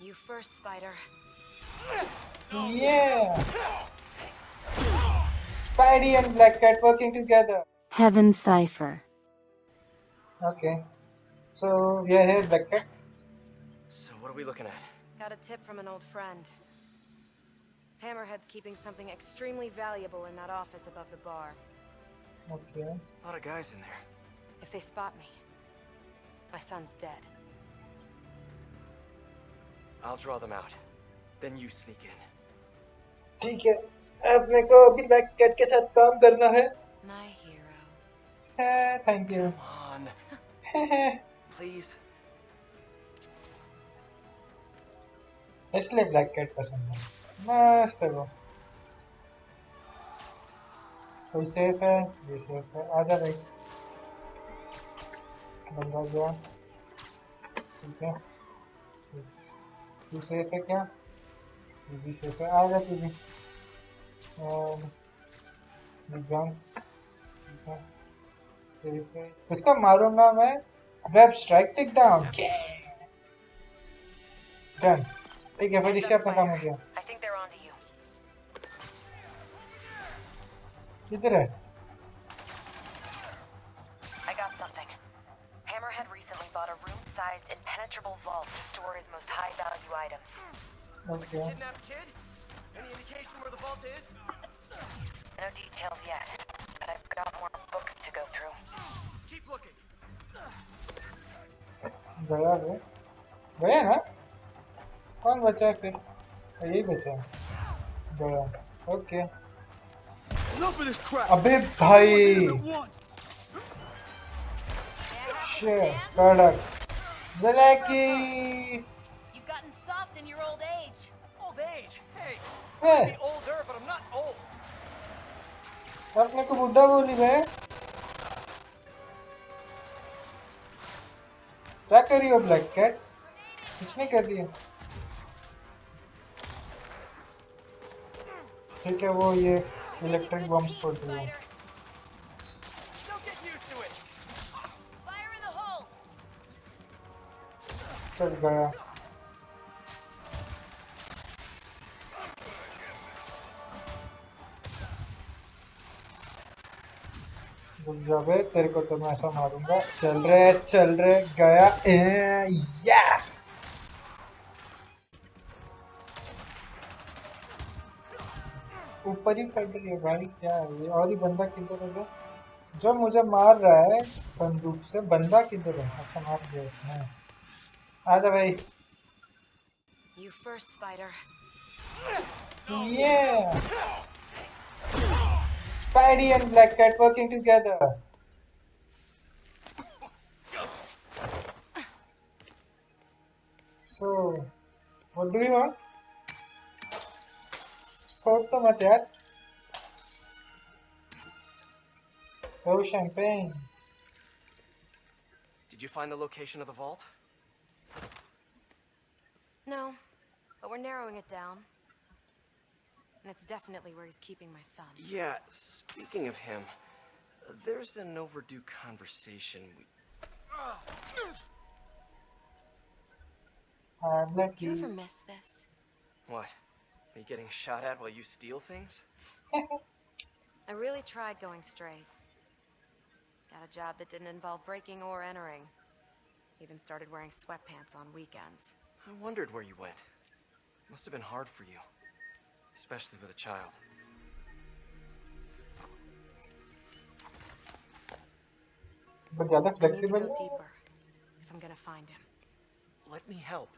You first, Spider. Yeah. Spidey and Black Cat working together. HeavenCypheR. Okay. So yeah, here Black Cat. So what are we looking at? Got a tip from an old friend. Hammerhead's keeping something extremely valuable in that office above the bar. Okay. A lot of guys in there. If they spot me, my son's dead. I'll draw them out. Then you sneak in. ठीक है. अपने को अभी Black Cat के साथ काम करना है. My hero. Thank you. Come on. Please. इसलिए Black Cat पसंद है. मस्त है वो. कोई सेफ है? ये सेफ है. आजा भाई. बंदा गया. ठीक है. तू सेफ है क्या? तू भी सेफ है. आजा तू भी. इसका मारूंगा मैं. Web strike take down. Done. ठीक है फिर इससे अपना काम हो गया. I think they're onto you. किधर है? I got something. Hammerhead recently bought a room-sized impenetrable vault to store his most high-value items. Okay. Kidnapped kid? Any indication where the vault is? No details yet, but I've got more books to go through. Keep looking. गया वे. गया ना? कौन बचा है फिर? यही बचा है. गया. Okay. Enough of this crap. अबे भाई. Shit. Product. Blacky. You've gotten soft in your old age. Old age? Hey. Hey. I'm older, but I'm not old. अपने को बुड्ढा बोली बे. क्या कर रही हो ब्लैक कैट? कुछ नहीं कर रही है. ठीक है वो ये इलेक्ट्रिक बम्स फोड़ रही है. Don't get used to it. Fire in the hole. चल गया. रुक जा बे. तेरे को तो मैं ऐसा मारूंगा. चल रहे गया. या ऊपर ही फट रही है भाई. क्या है ये? और ही बंदा किधर है जो मुझे मार रहा है बंदूक से? बंदा किधर है? अच्छा मार दिया इसने. आजा भाई. You first, Spider. Yeah. Spidey and Black Cat working together. So, what do you want? फोड़ तो मत यार. Oh, champagne. Did you find the location of the vault? No, but we're narrowing it down. And it's definitely where he's keeping my son. Yeah, speaking of him, there's an overdue conversation. Black Do you ever miss this? What? Me getting shot at while you steal things? I really tried going straight. Got a job that didn't involve breaking or entering. Even started wearing sweatpants on weekends. I wondered where you went. Must have been hard for you. Especially with a child. but ज़्यादा I need to flexible. go deeper if I'm gonna find him. Let me help.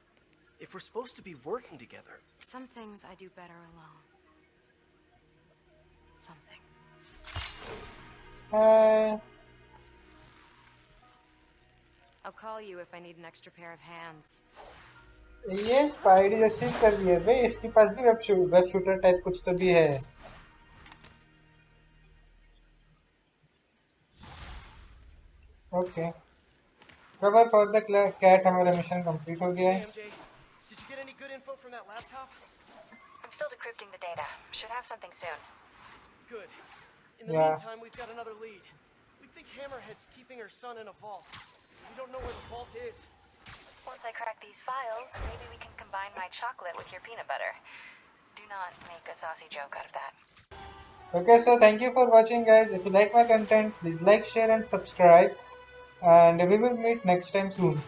If we're supposed to be working together. Some things I do better alone. Some things. I'll call you if I need an extra pair of hands. ये spidey जैसे कर रही है भाई. इसके पास भी web shooter type कुछ तो भी है. Okay. Cover for the cat. हमारा मिशन कंप्लीट हो गया है. Hey, MJ, did you get any good info from that laptop? I'm still decrypting the data. Should have something soon. Good. In the Yeah. meantime, we've got another lead. We think Hammerhead's keeping her son in a vault. We don't know where the vault is. Once I crack these files, maybe we can combine combine my chocolate with your peanut butter. Do not make a saucy joke out of that. Okay, so thank you for watching, guys. If you like my content, please like, share, and subscribe. And we will meet next time soon.